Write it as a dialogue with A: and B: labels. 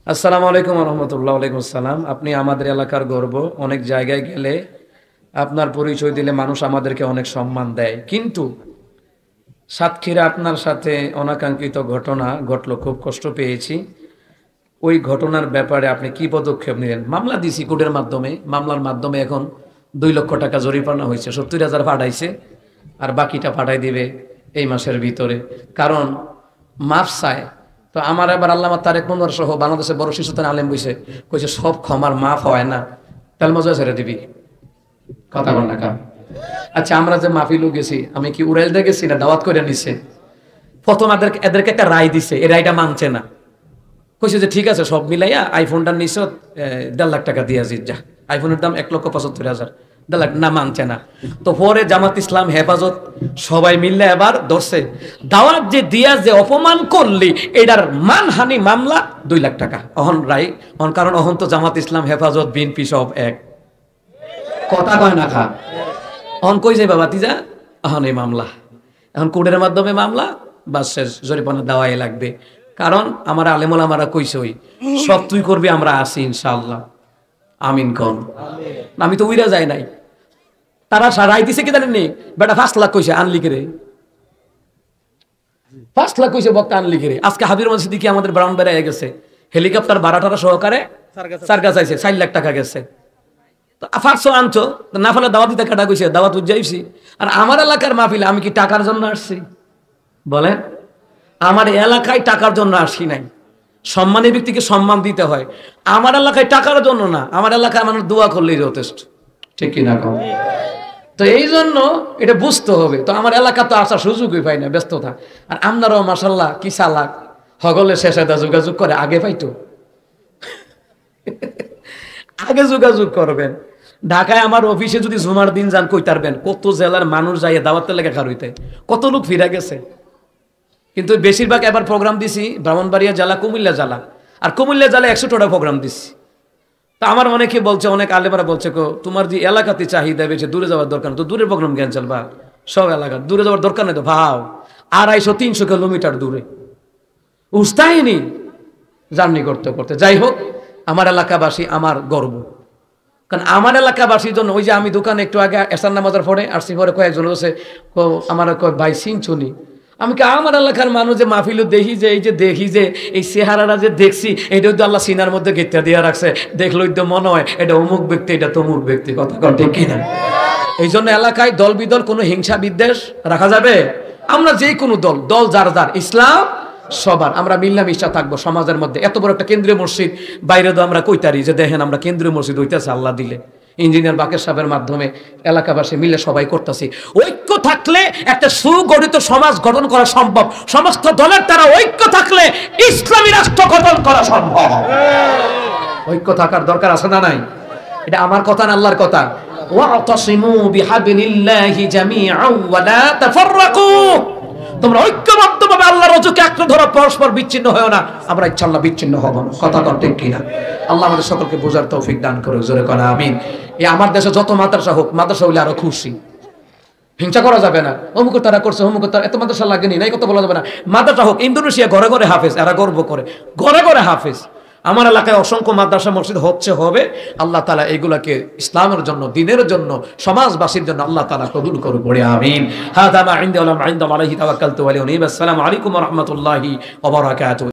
A: আসসালামু আলাইকুম ওয়া রাহমাতুল্লাহ। ওয়ালাইকুম আসসালাম। আপনি আমাদের এলাকার গর্ব। অনেক জায়গায় গেলে আপনার পরিচয় দিলে মানুষ আমাদেরকে অনেক সম্মান দেয়, কিন্তু সাতক্ষীরা আপনার সাথে অনাকাঙ্ক্ষিত ঘটনা ঘটলো, খুব কষ্ট পেয়েছি। ওই ঘটনার ব্যাপারে আপনি কি পদক্ষেপ নিলেন? মামলা দিছি কোর্টের মাধ্যমে, মামলার মাধ্যমে এখন 2 লক্ষ টাকা জরিমানা হয়েছে, 70,000 পাঠাইছে, আর বাকিটা পাঠাই দিবে এই মাসের ভিতরে, কারণ মাফ চায়। তো আমার এবার আল্লামা তারেক মনোয়ার সহ বাংলাদেশের বড় শিশুস্থান আলেম বইছে, কইছে সব ক্ষমার মাফ হয় না, তাহলে মজা ছেড়ে দিবি কথা বল না কাম। আচ্ছা, আমরা যে মাহফিলও গেছি, আমি কি উড়াইল দিয়ে গেছি না দাওয়াত করে নিছে? প্রথম এদেরকে একটা রায় দিছে, এই রায়টা মানছে না, কইছে যে ঠিক আছে সব মিলাইয়া আইফোনটা নিছ 1.5 লাখ টাকা দিয়া যা, আইফোনের দাম 1,75,000, 1.5 লাখ না, মানছে না। তো পরে জামাত ইসলাম, হেফাজত সবাই মিললে এবার ধরছে, দাওয়াত যে দিয়া যে অপমান করলি এটার মানহানি মামলা 2 লাখ টাকা অহন রায় অহন, কারণ অহন তো জামাত ইসলাম, হেফাজত, বিএনপি সব এক কথা কয় না খা। অহন কই যাই বাবা তিজা, অহন এই মামলা এখন কোর্টের মাধ্যমে মামলা, বাস শেষ, জরিমানা দেওয়াই লাগবে। কারণ আমার আলেমুল আমারা কইছে ওই সব তুই করবি, আমরা আছি ইনশাআল্লাহ, আমিন কন। আমি তো উইরা যাই নাই, তারা রায় দিছে কি জানেন নি? বেটা 5 লাখ কইছে, আনলি কে রে? 5 লাখ কইছে বক্তা, আনলি কে রে? আজকে হাবির রহমান সিদ্দিকী আমাদের ব্রাউনবাড়িয়া গেছে, হেলিকপ্টার ভাড়াটারা সহকারে সার্কাস আইছে, 4 লাখ টাকা গেছে। তো 500 আনছো না, ফলে দাওয়াত দিতে কাটা কইছে, দাওয়াত উজ্জাইছি। আর আমার এলাকার মাহফিলে আমি কি টাকার জন্য আসছি? বলেন, আমার এলাকায় টাকার জন্য আসি নাই। সম্মানী ব্যক্তিকে সম্মান দিতে হয়, আমার এলাকায় টাকার জন্য না, আমার এলাকায় মানুষ দোয়া করলেই যথেষ্ট, ঠিক কিনা কম? তো এই জন্য এটা বুঝতে হবে। তো আমার এলাকা তো আসার সুযোগই পাই না, ব্যস্ততা। আর আপনারাও মাশাল্লাহ কি চালাক, হগলে শেষে যোগাযোগ করে, আগে পাইতো আগে যোগাযোগ করবেন। ঢাকায় আমার অফিসে যদি জুমার দিন যান, কইতারবেন কত জেলার মানুষ যাইয়ে দাওয়াতের লেগে খার হইতে, কত লোক ফিরে গেছে। কিন্তু বেশিরভাগ এবার প্রোগ্রাম দিছি ব্রাহ্মণবাড়িয়া জেলা, কুমিল্লা জেলা, আর কুমিল্লা জেলা 100টা প্রোগ্রাম দিছি। তা আমার অনেকে বলছে, অনেক আলেমারা বলছে, তোমার যে এলাকাতে চাহিদা বেশি, দূরে যাওয়ার দরকার নেই, তো দূরের প্রোগ্রাম ক্যান্সেল বা সব এলাকা দূরে যাওয়ার দরকার নেই। তো ভাও 250-300 কিলোমিটার দূরে উস্তাহিনী জার্নি করতে করতে, যাই হোক, আমার এলাকাবাসী আমার গর্ব। কারণ আমার এলাকাবাসীর জন্য, ওই যে আমি দোকানে একটু আগে এসার নামাজের পরে আসছি, পরে কয়েকজন বসে আমার ভাই চিনছুনি, আমি কি আমার এলাকার মানুষ যে মাহফিল দেখি, যে এই যে দেখি যে এই চেহারাটা যে দেখছি, এটা তো আল্লাহ সিনার মধ্যে গেঁথা দিয়ে রাখছে, দেখলোই তো মনে হয় এটা অমুক ব্যক্তি, এটা তমুক ব্যক্তি, কথা ঠিক কিনা? এই জন্য এলাকায় দল বিদল কোনো হিংসা বিদ্বেষ রাখা যাবে? আমরা যে কোনো দল যার যার, ইসলাম সবার, আমরা মিল্লামিশা থাকবো সমাজের মধ্যে। এত বড় একটা কেন্দ্রীয় মসজিদ, বাইরে তো আমরা কইতারি যে দেখেন আমরা কেন্দ্রীয় মসজিদ হইতেছে আল্লাহ দিলে, ইঞ্জিনিয়ার বাকের সাহেবের মাধ্যমে এলাকাবাসী মিলে সবাই করতেছি। ঐক্য থাকলে একটা সুগঠিত সমাজ গঠন করা সম্ভব। সমস্ত দলের দ্বারা ঐক্য থাকলে ইসলামী রাষ্ট্র গঠন করা সম্ভব। ঐক্য থাকার দরকার আছে না নাই? এটা আমার কথা না, আল্লাহর কথা। ওয়াতাসিমু বিহাবিলিল্লাহি জামিআন ওয়া লা তাফাররাকু, তোমরা ঐক্যবদ্ধভাবে আল্লাহর রজুকে আঁকড়ে ধরো, পরস্পর বিচ্ছিন্ন হয় না। আমরা ইনশাআল্লাহ বিচ্ছিন্ন হব না, কথা ঠিক কিনা? আল্লাহ আমাদের সকলকে বোঝার তৌফিক দান করুক, জোরে করে আমিন। এই আমার দেশে যত মাদ্রাসা হোক, মাদ্রাসা হইলে আরো খুশি, হিংসা করা যাবে না। অমুক তারা করছে, অমুক তারা, এত মাদ্রাসা লাগেনি, নাই কথা বলা যাবে না। মাদ্রাসা হোক, ইন্দোনেশিয়া ঘরে ঘরে হাফেজ, এরা গর্ব করে ঘরে ঘরে হাফেজ। আমার এলাকায় অসংখ্য মাদ্রাসা মসজিদ হচ্ছে, হবে। আল্লাহ তাআলা এগুলাকে ইসলামের জন্য, দ্বীনের জন্য, সমাজবাসীর জন্য আল্লাহ তাআলা কবুল করুক, বলে আমিন। হাযা মা ইনদি ওয়া মা ইনদাল্লাহি তাওয়াক্কালতু আলাইহি। আসসালামু আলাইকুম ওয়া রাহমাতুল্লাহি ওয়া বারাকাতুহু।